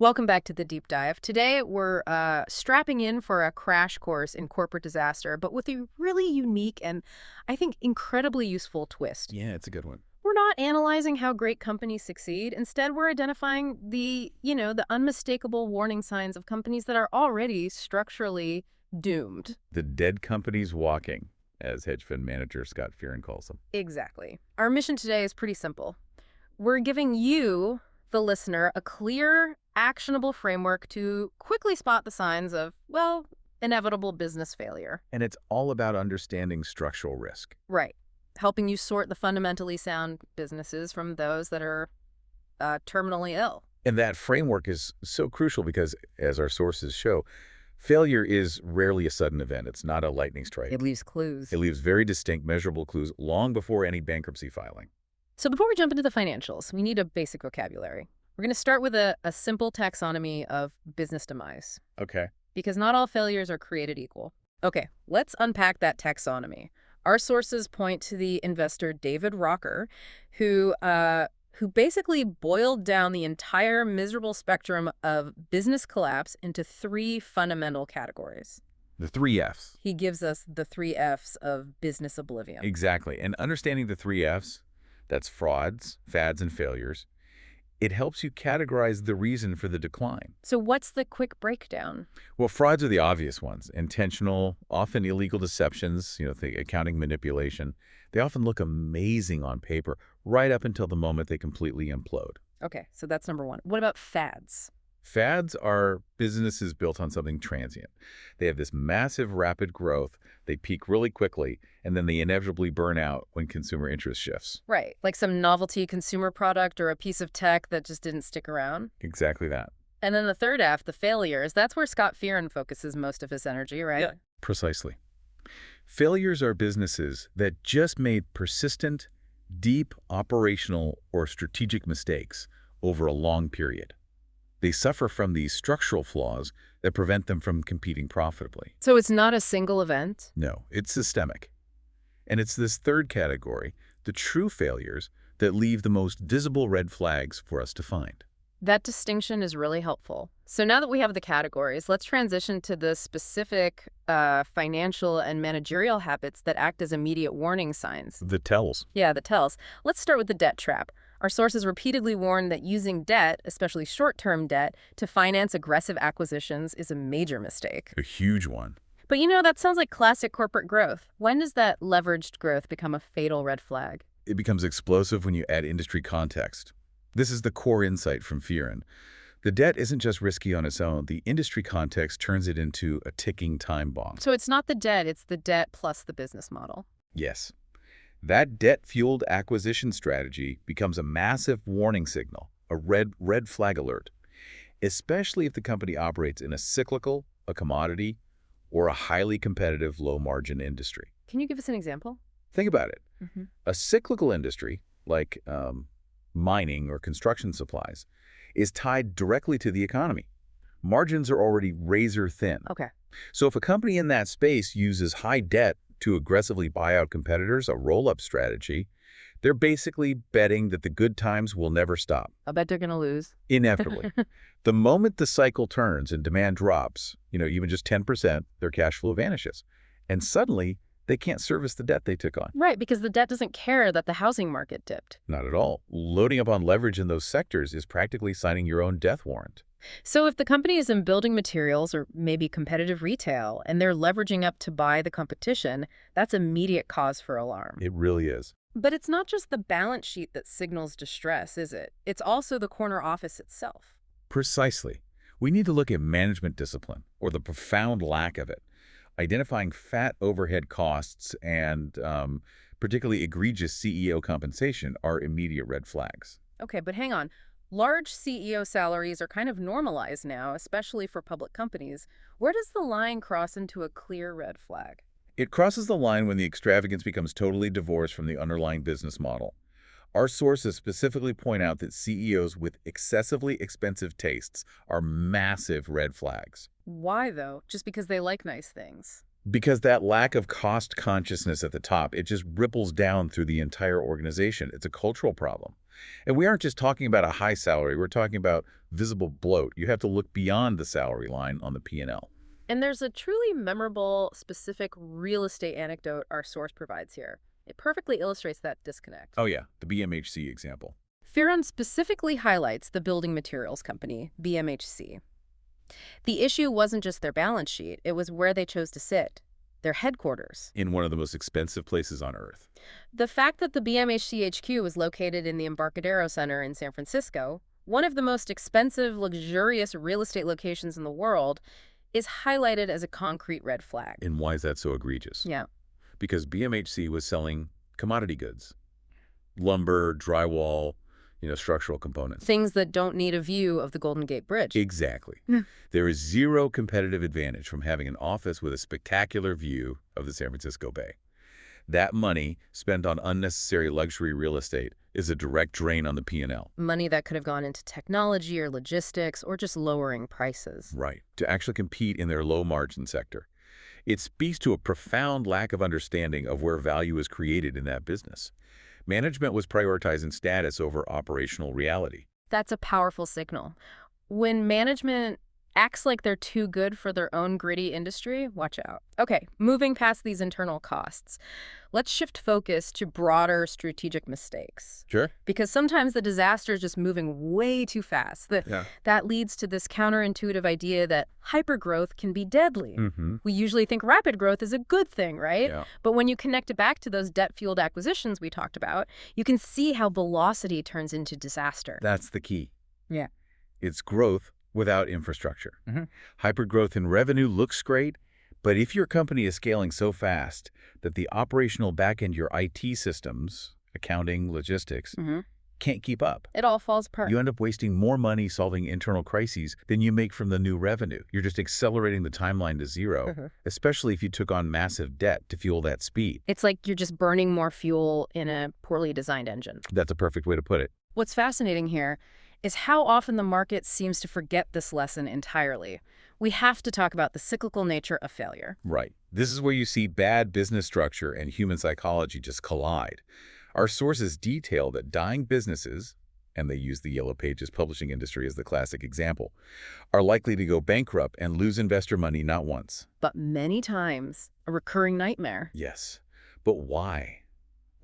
Welcome back to the deep dive. Today, we're strapping in for a crash course in corporate disaster, but with a really unique and, I think, incredibly useful twist. Yeah, it's a good one. We're not analyzing how great companies succeed. Instead, we're identifying the unmistakable warning signs of companies that are already structurally doomed. The dead companies walking, as hedge fund manager Scott Fearon calls them. Exactly. Our mission today is pretty simple. We're giving you, the listener, a clear, actionable framework to quickly spot the signs of, well, inevitable business failure. And it's all about understanding structural risk. Right. Helping you sort the fundamentally sound businesses from those that are terminally ill. And that framework is so crucial because, as our sources show, failure is rarely a sudden event. It's not a lightning strike. It leaves clues. It leaves very distinct, measurable clues long before any bankruptcy filing. So before we jump into the financials, we need a basic vocabulary. We're going to start with a simple taxonomy of business demise, Okay. because not all failures are created equal. Okay, let's unpack that taxonomy. Our sources point to the investor David Rocker, who basically boiled down the entire miserable spectrum of business collapse into three fundamental categories. The three Fs. He gives us the three Fs of business oblivion. Exactly. And understanding the three Fs, that's frauds, fads, and failures, it helps you categorize the reason for the decline. So what's the quick breakdown? Well, frauds are the obvious ones. Intentional, often illegal deceptions, the accounting manipulation. They often look amazing on paper right up until the moment they completely implode. Okay, so that's number one. What about fads? Fads are businesses built on something transient. They have this massive, rapid growth. They peak really quickly, and then they inevitably burn out when consumer interest shifts. Right, like some novelty consumer product or a piece of tech that just didn't stick around. Exactly that. And then the third F, the failures, that's where Scott Fearon focuses most of his energy, right? Yeah. Precisely. Failures are businesses that just made persistent, deep operational or strategic mistakes over a long period. They suffer from these structural flaws that prevent them from competing profitably. So it's not a single event? No, it's systemic. And it's this third category, the true failures, that leave the most visible red flags for us to find. That distinction is really helpful. So now that we have the categories, let's transition to the specific financial and managerial habits that act as immediate warning signs. The tells. Yeah, the tells. Let's start with the debt trap. Our sources repeatedly warn that using debt, especially short-term debt, to finance aggressive acquisitions is a major mistake. A huge one. But that sounds like classic corporate growth. When does that leveraged growth become a fatal red flag? It becomes explosive when you add industry context. This is the core insight from Fearon. The debt isn't just risky on its own. The industry context turns it into a ticking time bomb. So it's not the debt, it's the debt plus the business model. Yes. That debt-fueled acquisition strategy becomes a massive warning signal, a red flag alert, especially if the company operates in a cyclical, a commodity, or a highly competitive low-margin industry. Can you give us an example? Think about it. Mm-hmm. A cyclical industry, like mining or construction supplies, is tied directly to the economy. Margins are already razor thin. Okay. So if a company in that space uses high debt to aggressively buy out competitors, a roll-up strategy, they're basically betting that the good times will never stop. I bet they're going to lose. Inevitably. The moment the cycle turns and demand drops, even just 10%, their cash flow vanishes. And suddenly, they can't service the debt they took on. Right, because the debt doesn't care that the housing market dipped. Not at all. Loading up on leverage in those sectors is practically signing your own death warrant. So if the company is in building materials or maybe competitive retail and they're leveraging up to buy the competition, that's immediate cause for alarm. It really is. But it's not just the balance sheet that signals distress, is it? It's also the corner office itself. Precisely. We need to look at management discipline, or the profound lack of it. Identifying fat overhead costs and particularly egregious CEO compensation are immediate red flags. Okay, but hang on. Large CEO salaries are kind of normalized now, especially for public companies. Where does the line cross into a clear red flag? It crosses the line when the extravagance becomes totally divorced from the underlying business model. Our sources specifically point out that CEOs with excessively expensive tastes are massive red flags. Why, though? Just because they like nice things? Because that lack of cost consciousness at the top, it just ripples down through the entire organization. It's a cultural problem. And we aren't just talking about a high salary. We're talking about visible bloat. You have to look beyond the salary line on the P&L. And there's a truly memorable, specific real estate anecdote our source provides here. It perfectly illustrates that disconnect. Oh yeah, the BMHC example. Fearon specifically highlights the building materials company, BMHC. The issue wasn't just their balance sheet, it was where they chose to sit, their headquarters. In one of the most expensive places on earth. The fact that the BMHC HQ was located in the Embarcadero Center in San Francisco, one of the most expensive, luxurious real estate locations in the world, is highlighted as a concrete red flag. And why is that so egregious? Yeah. Because BMHC was selling commodity goods. Lumber, drywall, structural components. Things that don't need a view of the Golden Gate Bridge. Exactly. There is zero competitive advantage from having an office with a spectacular view of the San Francisco Bay. That money spent on unnecessary luxury real estate is a direct drain on the P&L. Money that could have gone into technology or logistics or just lowering prices. Right. To actually compete in their low-margin sector. It speaks to a profound lack of understanding of where value is created in that business. Management was prioritizing status over operational reality. That's a powerful signal. When management acts like they're too good for their own gritty industry, watch out. Okay, moving past these internal costs, let's shift focus to broader strategic mistakes. Sure. Because sometimes the disaster is just moving way too fast. That leads to this counterintuitive idea that hypergrowth can be deadly. We usually think rapid growth is a good thing, right? Yeah. But when you connect it back to those debt-fueled acquisitions we talked about, you can see how velocity turns into disaster. That's the key. Yeah. It's growth without infrastructure. Hypergrowth in revenue looks great, but if your company is scaling so fast that the operational backend, your IT systems, accounting, logistics, can't keep up, It all falls apart. you end up wasting more money solving internal crises than you make from the new revenue. You're just accelerating the timeline to zero, especially if you took on massive debt to fuel that speed. It's like you're just burning more fuel in a poorly designed engine. That's a perfect way to put it. What's fascinating here is how often the market seems to forget this lesson entirely. We have to talk about the cyclical nature of failure. Right. This is where you see bad business structure and human psychology just collide. Our sources detail that dying businesses, and they use the Yellow Pages publishing industry as the classic example, are likely to go bankrupt and lose investor money not once, but many times a recurring nightmare. Yes. But why?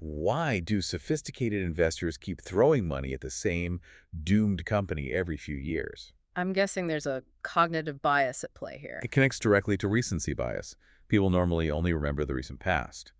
Why do sophisticated investors keep throwing money at the same doomed company every few years? I'm guessing there's a cognitive bias at play here. It connects directly to recency bias. People normally only remember the recent past.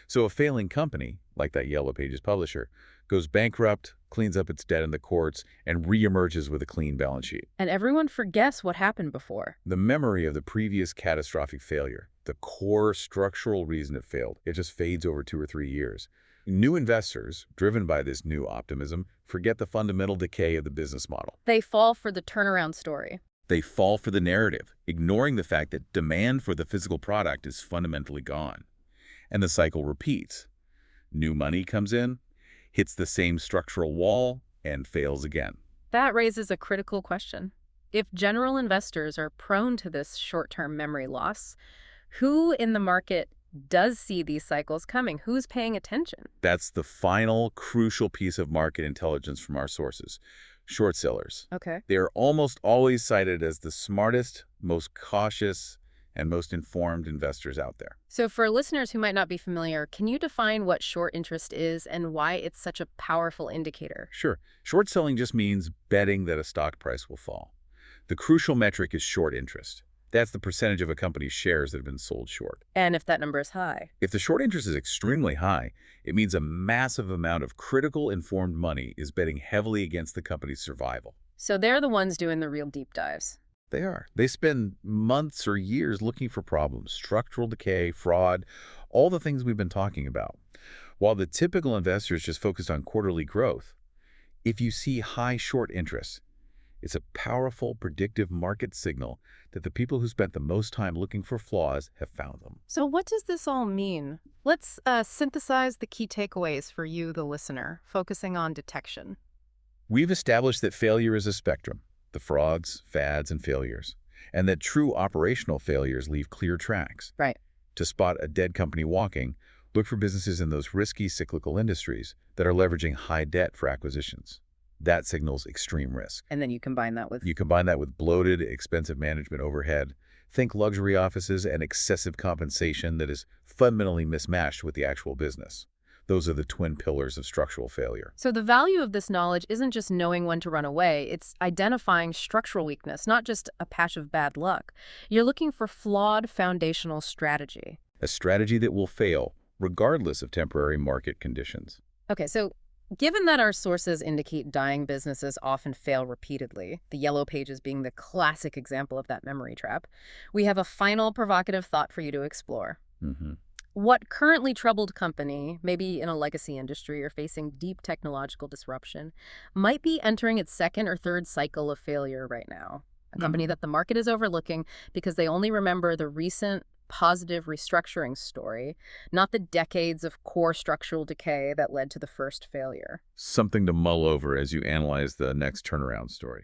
So a failing company, like that Yellow Pages publisher, goes bankrupt, cleans up its debt in the courts, and reemerges with a clean balance sheet. And everyone forgets what happened before. The memory of the previous catastrophic failure, the core structural reason it failed, it just fades over 2 or 3 years. New investors, driven by this new optimism, forget the fundamental decay of the business model. They fall for the turnaround story. They fall for the narrative, ignoring the fact that demand for the physical product is fundamentally gone. And the cycle repeats. New money comes in, hits the same structural wall, and fails again. That raises a critical question. If general investors are prone to this short-term memory loss, who in the market does see these cycles coming? Who's paying attention? That's the final crucial piece of market intelligence from our sources. Short sellers. Okay. They are almost always cited as the smartest, most cautious, and most informed investors out there. So for listeners who might not be familiar, can you define what short interest is and why it's such a powerful indicator? Sure. Short selling just means betting that a stock price will fall. The crucial metric is short interest. That's the percentage of a company's shares that have been sold short. And if that number is high? If the short interest is extremely high, it means a massive amount of critical informed money is betting heavily against the company's survival. So they're the ones doing the real deep dives. They are. They spend months or years looking for problems, structural decay, fraud, all the things we've been talking about. While the typical investor is just focused on quarterly growth, if you see high short interest, it's a powerful predictive market signal that the people who spent the most time looking for flaws have found them. So what does this all mean? Let's synthesize the key takeaways for you, the listener, focusing on detection. We've established that failure is a spectrum, the frauds, fads, and failures, and that true operational failures leave clear tracks. Right. To spot a dead company walking, look for businesses in those risky cyclical industries that are leveraging high debt for acquisitions. That signals extreme risk. And then you combine that with... You combine that with bloated, expensive management overhead. Think luxury offices and excessive compensation that is fundamentally mismatched with the actual business. Those are the twin pillars of structural failure. So the value of this knowledge isn't just knowing when to run away, it's identifying structural weakness, not just a patch of bad luck. You're looking for flawed foundational strategy. A strategy that will fail, regardless of temporary market conditions. Okay, so given that our sources indicate dying businesses often fail repeatedly, the Yellow Pages being the classic example of that memory trap, we have a final provocative thought for you to explore. What currently troubled company, maybe in a legacy industry or facing deep technological disruption, might be entering its second or third cycle of failure right now? A company that the market is overlooking because they only remember the recent positive restructuring story, not the decades of core structural decay that led to the first failure. Something to mull over as you analyze the next turnaround story.